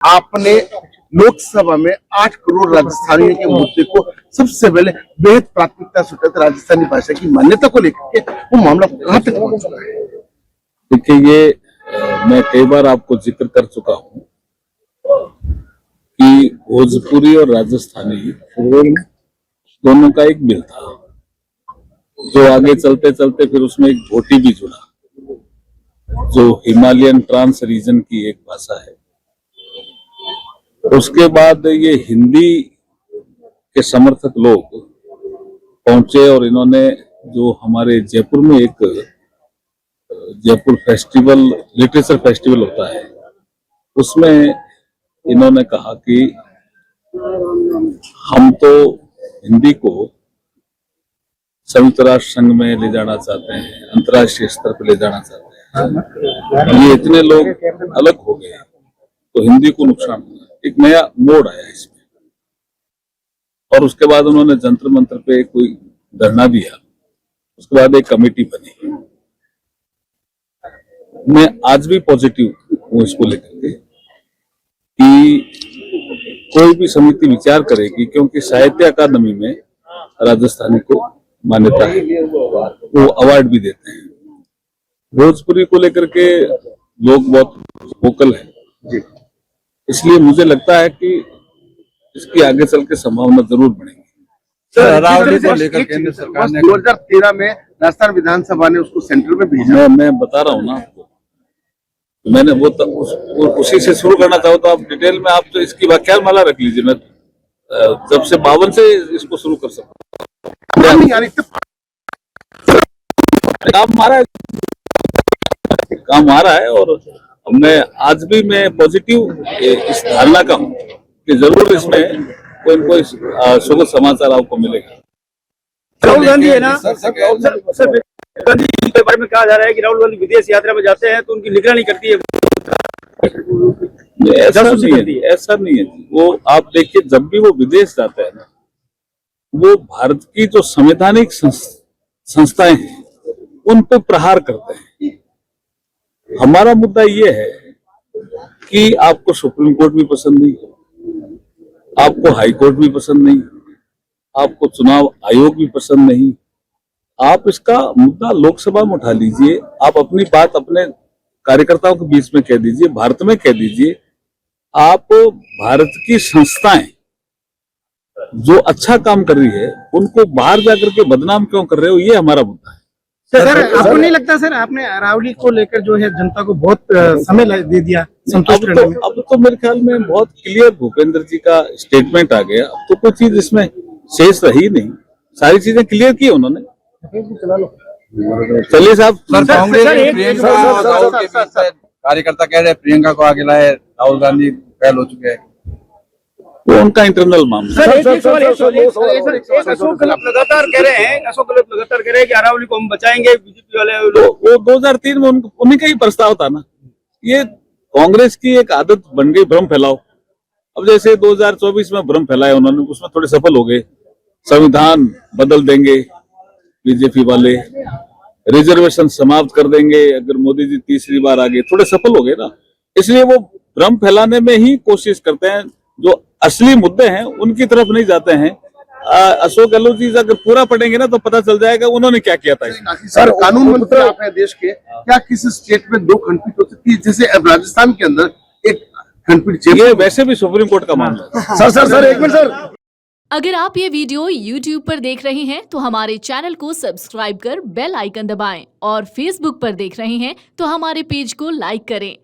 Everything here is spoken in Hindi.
आपने लोकसभा में 8 करोड़ राजस्थानियों के मुद्दे को सबसे पहले बेहद प्राथमिकता से उठाया, राजस्थानी भाषा की मान्यता को लेकर के वो मामला कहां तक पहुंच रहा है? देखिए, ये मैं कई बार आपको जिक्र कर चुका हूं कि भोजपुरी और राजस्थानी दोनों का एक बिल था, जो आगे चलते चलते फिर उसमें एक भोटी भी जुड़ा, जो हिमालयन ट्रांस रीजन की एक भाषा है। उसके बाद ये हिंदी के समर्थक लोग पहुंचे और इन्होंने जो हमारे जयपुर में एक जयपुर फेस्टिवल, लिटरेचर फेस्टिवल होता है, उसमें इन्होंने कहा कि हम तो हिंदी को संयुक्त राष्ट्र संघ में ले जाना चाहते हैं, अंतर्राष्ट्रीय स्तर पर ले जाना चाहते हैं। ये इतने लोग अलग हो गए तो हिंदी को नुकसान हुआ। एक नया मोड़ आया इसमें, और उसके बाद उन्होंने जंतर मंतर पे कोई धरना दिया। उसके बाद एक कमेटी बनी। मैं आज भी पॉजिटिव हूं इसको लेकर के कि कोई भी समिति विचार करेगी, क्योंकि साहित्य अकादमी में राजस्थानी को मान्यता है, वो अवार्ड भी देते हैं। भोजपुरी को लेकर के लोग बहुत वोकल हैं, इसलिए मुझे लगता है कि इसकी आगे चल के संभावना जरूर बढ़ेगी। सर, अरावली को लेकर केंद्र सरकार ने 2013 में राजस्थान विधानसभा ने उसको सेंट्रल में भेजा। मैं बता रहा हूँ ना आपको, मैंने वो उसी से शुरू करना चाहूँ तो आप डिटेल में आप तो इसकी व्याख्यान माला रख लीजिए। मैं जब से 52 से इसको शुरू कर सकता हूँ। काम आ रहा है और मैं आज भी मैं पॉजिटिव इस धारणा का हूँ कि जरूर इसमें कोई न कोई सुखद समाचार आपको मिलेगा। राहुल गांधी है ना सर, गांधी के बारे में कहा जा रहा है कि राहुल गांधी विदेश यात्रा में जाते हैं तो उनकी निगरानी करती है। ऐसा नहीं है। वो आप देखिए, जब भी वो विदेश जाते हैं ना, वो भारत की जो संवैधानिक संस्थाएं हैं उन पर प्रहार करते हैं। हमारा मुद्दा ये है कि आपको सुप्रीम कोर्ट भी पसंद नहीं, आपको हाई कोर्ट भी पसंद नहीं, आपको चुनाव आयोग भी पसंद नहीं। आप इसका मुद्दा लोकसभा में उठा लीजिए, आप अपनी बात अपने कार्यकर्ताओं के बीच में कह दीजिए, भारत में कह दीजिए। आप भारत की संस्थाएं जो अच्छा काम कर रही है उनको बाहर जाकर के बदनाम क्यों कर रहे हो, ये हमारा मुद्दा है। सर, आपको नहीं लगता सर, आपने अरावली को लेकर जो है जनता को बहुत समय दे दिया संतुष्ट करने में? अब तो मेरे ख्याल में बहुत क्लियर भूपेंद्र जी का स्टेटमेंट आ गया। अब तो कोई चीज इसमें शेष रही नहीं, सारी चीजें क्लियर की उन्होंने। चलिए साहब। कार्यकर्ता कह रहे प्रियंका को आगे लाए, राहुल गांधी फेल हो चुके हैं, वो उनका इंटरनल मामला। अशोक गहलोत लगातार कह रहे हैं कि अरावली को हम बचाएंगे, बीजेपी वाले। वो 2003 में उन्हीं का ही प्रस्ताव था ना। ये कांग्रेस की एक आदत बन गई, भ्रम फैलाओ। अब जैसे 2024 में भ्रम फैलाया उन्होंने, उसमें थोड़े सफल हो गए। संविधान बदल देंगे बीजेपी वाले, रिजर्वेशन समाप्त कर देंगे अगर मोदी जी तीसरी बार आ गए, थोड़े सफल हो गए ना। इसलिए वो भ्रम फैलाने में ही कोशिश करते हैं, जो असली मुद्दे हैं उनकी तरफ नहीं जाते हैं। अशोक गहलोत जी अगर पूरा पढ़ेंगे ना तो पता चल जाएगा उन्होंने क्या किया था। सर, कानून मंत्री आप हैं देश के, क्या किसी स्टेट में 2 खंडपीठ हो सकती है? जैसे राजस्थान के अंदर एक खंडपीठ, ये वैसे भी सुप्रीम कोर्ट का मामला है। सर एक मिनट सर। अगर आप ये वीडियो YouTube पर देख रहे हैं तो हमारे चैनल को सब्सक्राइब कर बेल आइकन दबाएं, और Facebook पर देख रहे हैं तो हमारे पेज को लाइक करें।